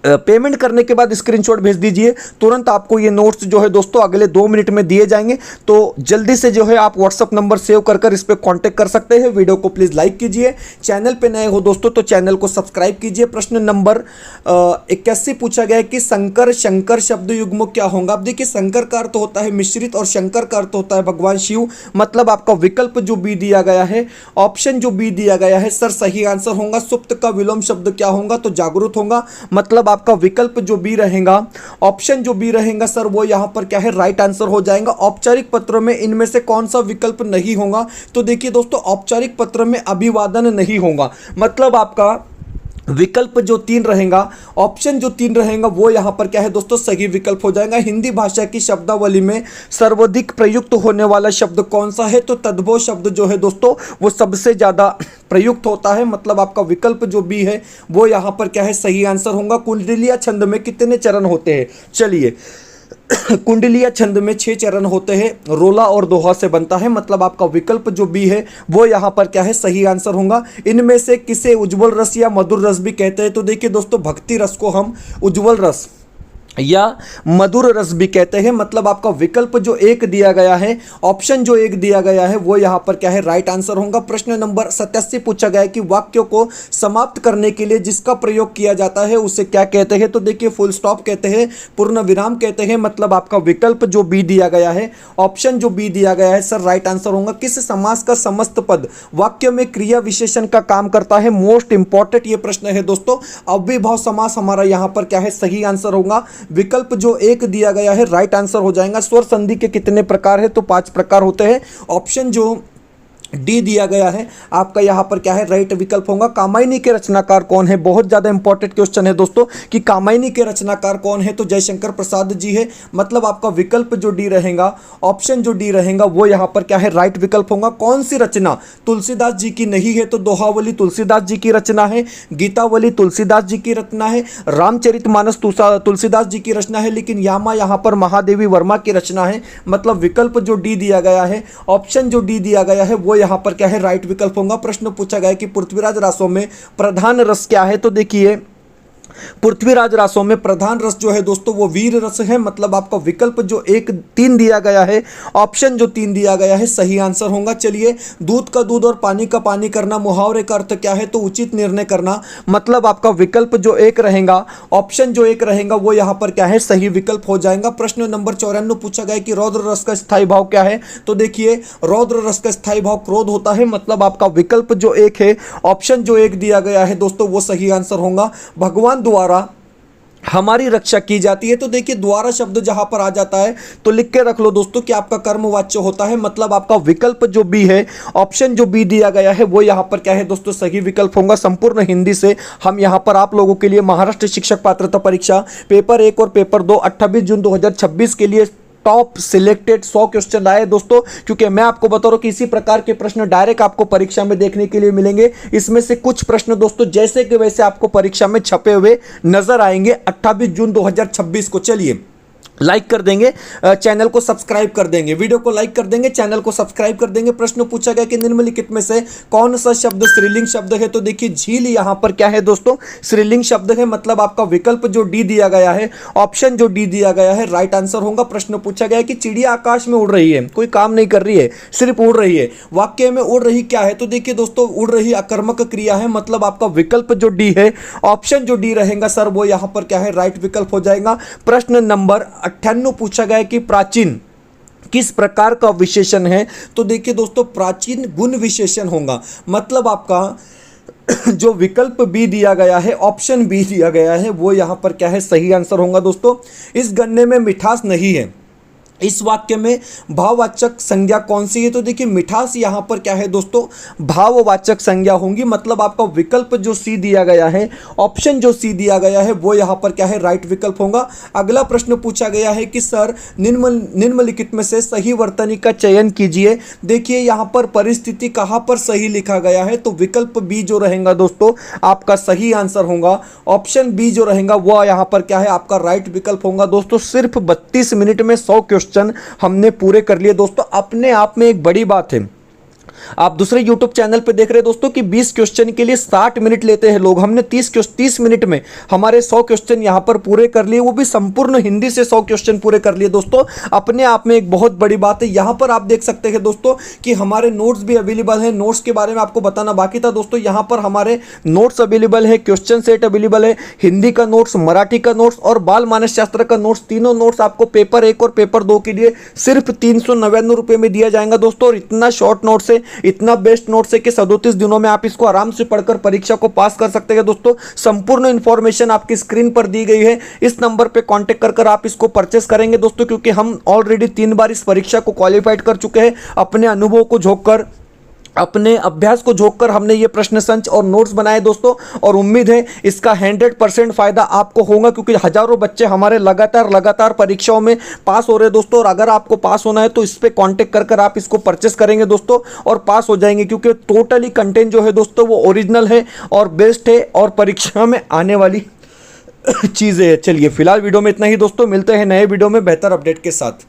पेमेंट करने के बाद स्क्रीनशॉट भेज दीजिए। तुरंत आपको ये नोट्स जो है दोस्तों अगले 2 मिनट में दिए जाएंगे। तो जल्दी से जो है आप व्हाट्सअप नंबर सेव कर इस पर कांटेक्ट कर सकते हैं। वीडियो को प्लीज़ लाइक कीजिए, चैनल पे नए हो दोस्तों तो चैनल को सब्सक्राइब कीजिए। प्रश्न नंबर 81 पूछा गया है कि शंकर शब्द युग्म क्या होगा? अब देखिए शंकर का अर्थ होता है मिश्रित और शंकर का अर्थ होता है भगवान शिव। मतलब आपका विकल्प जो बी दिया गया है, ऑप्शन जो बी दिया गया है सर सही आंसर होगा। सुप्त का विलोम शब्द क्या होगा? तो जागरूक होगा। मतलब आपका विकल्प जो बी रहेगा, ऑप्शन जो बी रहेगा सर वो यहाँ पर क्या है राइट आंसर हो जाएगा। औपचारिक पत्र में इनमें से कौन सा विकल्प नहीं होगा, तो देखिए दोस्तों औपचारिक पत्र में अभिवादन नहीं होगा, मतलब आपका विकल्प जो 3 रहेगा, ऑप्शन जो 3 रहेगा वो यहाँ पर क्या है दोस्तों सही विकल्प हो जाएगा। हिंदी भाषा की शब्दावली में सर्वाधिक प्रयुक्त होने वाला शब्द कौन सा है, तो तद्भव शब्द जो है दोस्तों वो सबसे ज़्यादा प्रयुक्त होता है, मतलब आपका विकल्प जो बी है वो यहाँ पर क्या है सही आंसर होगा। कुंडलिया छंद में कितने चरण होते हैं, चलिए कुंडलिया छंद में 6 चरण होते हैं, रोला और दोहा से बनता है, मतलब आपका विकल्प जो बी है वो यहाँ पर क्या है सही आंसर होगा। इनमें से किसे उज्ज्वल रस या मधुर रस भी कहते हैं, तो देखिए दोस्तों भक्ति रस को हम उज्ज्वल रस या मधुर रस भी कहते हैं, मतलब आपका विकल्प जो 1 दिया गया है, ऑप्शन जो 1 दिया गया है वो यहाँ पर क्या है राइट आंसर होगा। प्रश्न नंबर 87 पूछा गया है कि वाक्यों को समाप्त करने के लिए जिसका प्रयोग किया जाता है उसे क्या कहते हैं, तो देखिए फुल स्टॉप कहते हैं, पूर्ण विराम कहते हैं, मतलब आपका विकल्प जो बी दिया गया है, ऑप्शन जो बी दिया गया है सर राइट आंसर होगा। किस समास का समस्त पद वाक्य में क्रिया विशेषण का काम करता है, मोस्ट इंपॉर्टेंट ये प्रश्न है दोस्तों। अव्ययभाव समास हमारा यहाँ पर क्या है सही आंसर होगा। विकल्प जो 1 दिया गया है राइट आंसर हो जाएगा। स्वर संधि के कितने प्रकार है, तो 5 प्रकार होते हैं। ऑप्शन जो डी दिया गया है आपका यहाँ पर क्या है राइट विकल्प होगा। कामायनी के रचनाकार कौन है, बहुत ज़्यादा इंपॉर्टेंट क्वेश्चन है दोस्तों कि कामायनी के रचनाकार कौन है, तो जयशंकर प्रसाद जी है, मतलब आपका विकल्प जो डी रहेगा, ऑप्शन जो डी रहेगा वो यहाँ पर क्या है राइट विकल्प होगा। कौन सी रचना तुलसीदास जी की नहीं है, तो दोहावली तुलसीदास जी की रचना है, गीतावली तुलसीदास जी की रचना है, रामचरितमानस तुलसीदास जी की रचना है, लेकिन यामा यहाँ पर महादेवी वर्मा की रचना है, मतलब विकल्प जो डी दिया गया है, ऑप्शन जो डी दिया गया है वो यहाँ पर क्या है राइट विकल्प होगा। प्रश्न पूछा गया है कि पृथ्वीराज रासों में प्रधान रस क्या है, तो देखिए पृथ्वीराज रासों में प्रधान रस जो है दोस्तों वो वीर रस है, मतलब आपका विकल्प जो 3 दिया गया है, ऑप्शन जो 3 दिया गया है सही आंसर होगा। चलिए दूध का दूध और पानी का पानी करना मुहावरे का अर्थ क्या है, तो उचित निर्णय करना, मतलब आपका विकल्प जो 1 रहेगा, ऑप्शन जो 1 रहेगा वो यहाँ पर क्या है सही विकल्प हो जाएगा। प्रश्न नंबर 94 पूछा गया कि रौद्र रस का स्थायी भाव क्या है, तो देखिए रौद्र रस का स्थायी भाव क्रोध होता है, मतलब आपका विकल्प जो 1 है, ऑप्शन जो 1 दिया गया है दोस्तों वो सही आंसर होगा। भगवान द्वारा हमारी रक्षा की जाती है, तो देखिए द्वारा शब्द जहां पर आ जाता है तो लिख के रख लो दोस्तों कि आपका कर्मवाच्य होता है, मतलब आपका विकल्प जो बी है, ऑप्शन जो बी दिया गया है वो यहां पर क्या है दोस्तों सही विकल्प होगा। संपूर्ण हिंदी से हम यहां पर आप लोगों के लिए महाराष्ट्र शिक्षक पात्रता परीक्षा पेपर 1 और पेपर 2 28 जून 2026 के लिए टॉप सिलेक्टेड 100 क्वेश्चन आए दोस्तों, क्योंकि मैं आपको बता रहा हूं कि इसी प्रकार के प्रश्न डायरेक्ट आपको परीक्षा में देखने के लिए मिलेंगे। इसमें से कुछ प्रश्न दोस्तों जैसे कि वैसे आपको परीक्षा में छपे हुए नजर आएंगे 28 जून 2026 को। चलिए लाइक कर देंगे, चैनल को सब्सक्राइब कर देंगे, वीडियो को लाइक कर देंगे, चैनल को सब्सक्राइब कर देंगे। प्रश्न पूछा गया कि निम्नलिखित में से कौन सा शब्द स्त्रीलिंग शब्द है, तो देखिए झील यहां पर क्या है दोस्तों स्त्रीलिंग शब्द है, मतलब आपका विकल्प जो डी दिया गया है, ऑप्शन जो डी दिया गया है राइट आंसर होगा। प्रश्न पूछा गया कि चिड़िया आकाश में उड़ रही है, कोई काम नहीं कर रही है, सिर्फ उड़ रही है, वाक्य में उड़ रही क्या है, तो देखिए दोस्तों उड़ रही अकर्मक क्रिया है, मतलब आपका विकल्प जो डी है, ऑप्शन जो डी रहेगा सर वो यहां पर क्या है राइट विकल्प हो जाएगा। प्रश्न नंबर 98 पूछा गया कि प्राचीन किस प्रकार का विशेषण है, तो देखिए दोस्तों प्राचीन गुण विशेषण होगा, मतलब आपका जो विकल्प बी दिया गया है, ऑप्शन बी दिया गया है वो यहां पर क्या है सही आंसर होगा। दोस्तों इस गन्ने में मिठास नहीं है, इस वाक्य में भाववाचक संज्ञा कौन सी है, तो देखिए मिठास यहां पर क्या है दोस्तों भाववाचक संज्ञा होंगी, मतलब आपका विकल्प जो सी दिया गया है, ऑप्शन जो सी दिया गया है वो यहां पर क्या है राइट विकल्प होगा। अगला प्रश्न पूछा गया है कि सर निम्नलिखित में से सही वर्तनी का चयन कीजिए। देखिए यहां पर परिस्थिति कहां पर सही लिखा गया है, तो विकल्प बी जो रहेगा दोस्तों आपका सही आंसर होगा। ऑप्शन बी जो रहेगा वो यहां पर क्या है आपका राइट विकल्प होगा। दोस्तों सिर्फ 32 मिनट में 100 क्वेश्चन हमने पूरे कर लिए दोस्तों, अपने आप में एक बड़ी बात है। आप दूसरे YouTube चैनल पे देख रहे हैं दोस्तों कि 20 क्वेश्चन के लिए 60 मिनट लेते हैं लोग, हमने 30 मिनट में हमारे 100 क्वेश्चन यहां पर पूरे कर लिए, वो भी संपूर्ण हिंदी से 100 क्वेश्चन पूरे कर लिए दोस्तों, अपने आप में एक बहुत बड़ी बात है। यहां पर आप देख सकते हैं दोस्तों कि हमारे नोट्स भी अवेलेबल है, नोट्स के बारे में आपको बताना बाकी था दोस्तों, यहां पर हमारे नोट्स अवेलेबल है, क्वेश्चन सेट अवेलेबल है, हिंदी का नोट्स, मराठी का नोट्स और बाल मानस शास्त्र का नोट्स, तीनों नोट्स आपको पेपर 1 और पेपर 2 के लिए सिर्फ 399 रुपए में दिया जाएगा दोस्तों। और इतना शॉर्ट नोट्स है इतना बेस्ट नोट्स है कि 37 दिनों में आप इसको आराम से पढ़कर परीक्षा को पास कर सकते हैं दोस्तों। संपूर्ण इंफॉर्मेशन आपकी स्क्रीन पर दी गई है, इस नंबर पे कांटेक्ट कर आप इसको परचेस करेंगे दोस्तों, क्योंकि हम ऑलरेडी 3 बार इस परीक्षा को क्वालिफाइड कर चुके हैं। अपने अनुभव को झोंककर, अपने अभ्यास को झोंककर हमने ये प्रश्न संच और नोट्स बनाए दोस्तों, और उम्मीद है इसका 100% फायदा आपको होगा, क्योंकि हजारों बच्चे हमारे लगातार परीक्षाओं में पास हो रहे हैं दोस्तों। और अगर आपको पास होना है तो इस पे कांटेक्ट कर आप इसको परचेस करेंगे दोस्तों और पास हो जाएंगे, क्योंकि टोटली कंटेंट जो है दोस्तों वो ओरिजिनल है और बेस्ट है और परीक्षा में आने वाली चीज़ें है। चलिए फिलहाल वीडियो में इतना ही दोस्तों, मिलते हैं नए वीडियो में बेहतर अपडेट के साथ।